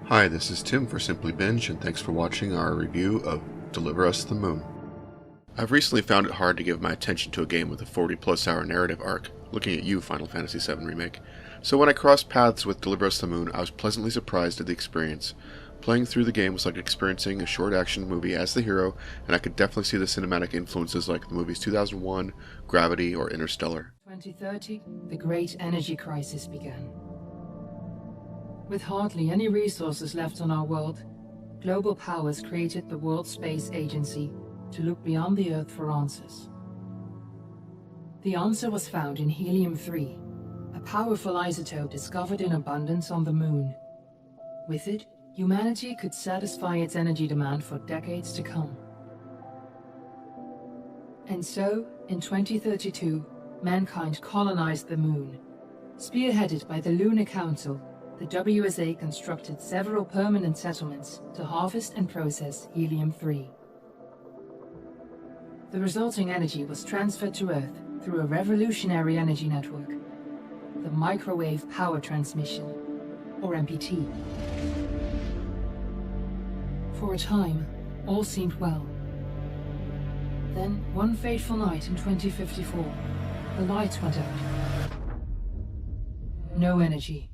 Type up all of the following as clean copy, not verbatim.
Hi, this is Tim for Simply Binge, and thanks for watching our review of Deliver Us the Moon. I've recently found it hard to give my attention to a game with a 40-plus hour narrative arc, looking at you, Final Fantasy VII Remake. So when I crossed paths with Deliver Us the Moon, I was pleasantly surprised at the experience. Playing through the game was like experiencing a short action movie as the hero, and I could definitely see the cinematic influences like the movies 2001, Gravity, or Interstellar. 2030, the great energy crisis began. With hardly any resources left on our world, global powers created the World Space Agency to look beyond the Earth for answers. The answer was found in helium-3, a powerful isotope discovered in abundance on the Moon. With it, humanity could satisfy its energy demand for decades to come. And so, in 2032, mankind colonized the Moon. Spearheaded by the Lunar Council, the WSA constructed several permanent settlements to harvest and process helium-3. The resulting energy was transferred to Earth through a revolutionary energy network, the Microwave Power Transmission, or MPT. For a time, all seemed well. Then, one fateful night in 2054, the lights went out. No energy.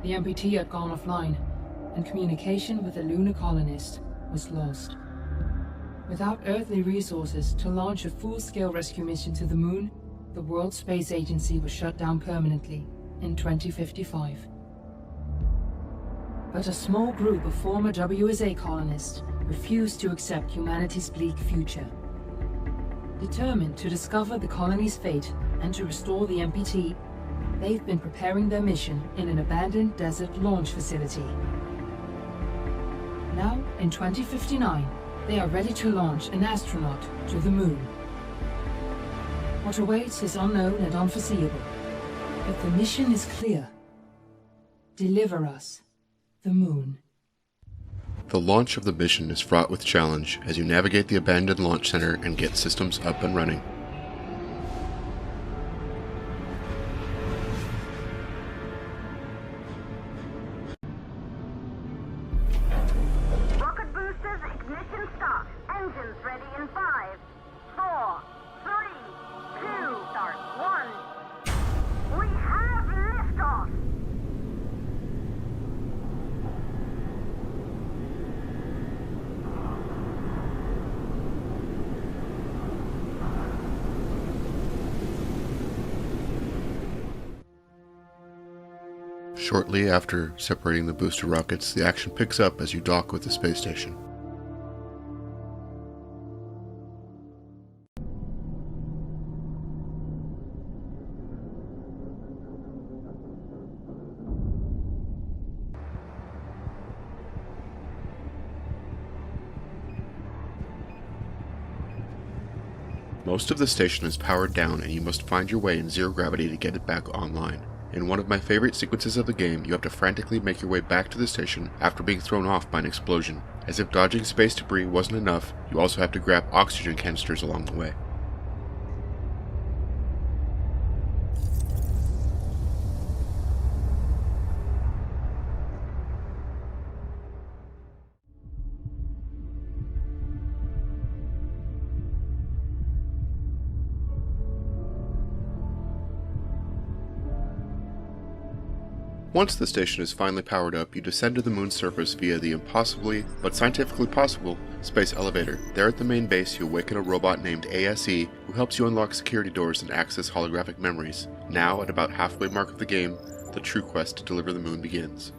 The MPT had gone offline, and communication with the lunar colonist was lost. Without earthly resources to launch a full-scale rescue mission to the Moon, the World Space Agency was shut down permanently in 2055. But a small group of former WSA colonists refused to accept humanity's bleak future. Determined to discover the colony's fate and to restore the MPT, they've been preparing their mission in an abandoned desert launch facility. Now, in 2059, they are ready to launch an astronaut to the Moon. What awaits is unknown and unforeseeable, but the mission is clear. Deliver us the Moon. The launch of the mission is fraught with challenge as you navigate the abandoned launch center and get systems up and running. Rocket boosters, ignition start. Engines ready in 5, 4, 3, 2, start 1. We have liftoff. Shortly after separating the booster rockets, the action picks up as you dock with the space station. Most of the station is powered down and you must find your way in zero gravity to get it back online. In one of my favorite sequences of the game, you have to frantically make your way back to the station after being thrown off by an explosion. As if dodging space debris wasn't enough, you also have to grab oxygen canisters along the way. Once the station is finally powered up, you descend to the Moon's surface via the impossibly, but scientifically possible, space elevator. There at the main base, you awaken a robot named ASE, who helps you unlock security doors and access holographic memories. Now, at about halfway mark of the game, the true quest to deliver the Moon begins.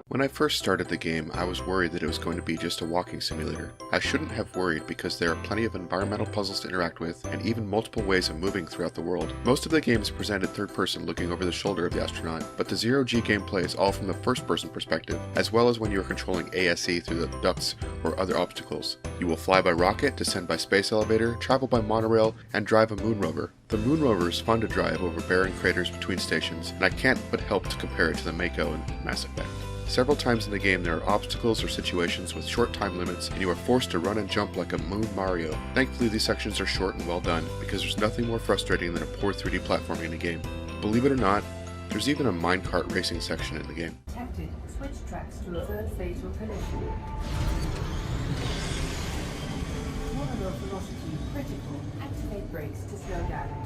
When I first started the game, I was worried that it was going to be just a walking simulator. I shouldn't have worried because there are plenty of environmental puzzles to interact with, and even multiple ways of moving throughout the world. Most of the game is presented third person looking over the shoulder of the astronaut, but the zero-G gameplay is all from the first person perspective, as well as when you are controlling ASE through the ducts or other obstacles. You will fly by rocket, descend by space elevator, travel by monorail, and drive a moon rover. The moon rover is fun to drive over barren craters between stations, and I can't but help to compare it to the Mako in Mass Effect. Several times in the game there are obstacles or situations with short time limits, and you are forced to run and jump like a Moon Mario. Thankfully these sections are short and well done, because there's nothing more frustrating than a poor 3D platforming in a game. Believe it or not, there's even a minecart racing section in the game. Detected. Switch tracks to avert fatal collision. Terminal velocity critical. Activate brakes to slow down.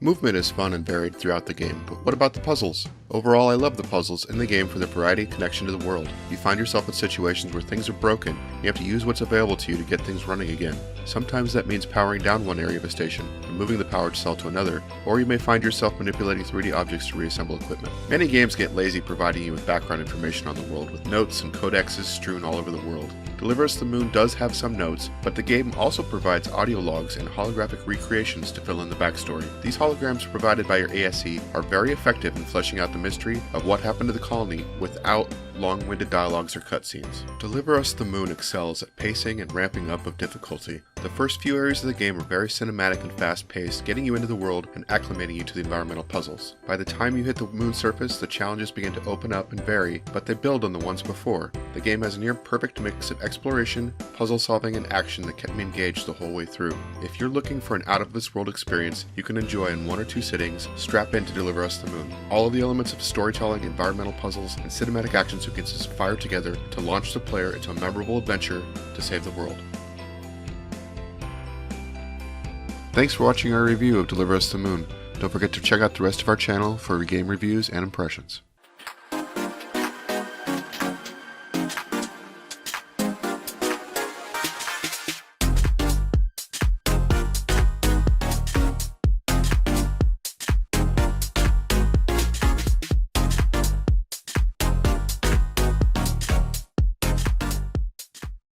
Movement is fun and varied throughout the game, but what about the puzzles? Overall, I love the puzzles in the game for their variety and connection to the world. You find yourself in situations where things are broken, and you have to use what's available to you to get things running again. Sometimes that means powering down one area of a station, and moving the powered cell to another, or you may find yourself manipulating 3D objects to reassemble equipment. Many games get lazy providing you with background information on the world, with notes and codexes strewn all over the world. Deliver Us the Moon does have some notes, but the game also provides audio logs and holographic recreations to fill in the backstory. These holograms provided by your ASE are very effective in fleshing out the mystery of what happened to the colony without long-winded dialogues or cutscenes. Deliver Us the Moon excels at pacing and ramping up of difficulty. The first few areas of the game are very cinematic and fast-paced, getting you into the world and acclimating you to the environmental puzzles. By the time you hit the moon surface, the challenges begin to open up and vary, but they build on the ones before. The game has a near-perfect mix of exploration, puzzle solving, and action that kept me engaged the whole way through. If you're looking for an out-of-this-world experience you can enjoy in 1 or 2 sittings, strap in to Deliver Us the Moon. All of the elements of storytelling, environmental puzzles, and cinematic action sequences fire together to launch the player into a memorable adventure to save the world. Thanks for watching our review of Deliver Us the Moon. Don't forget to check out the rest of our channel for game reviews and impressions.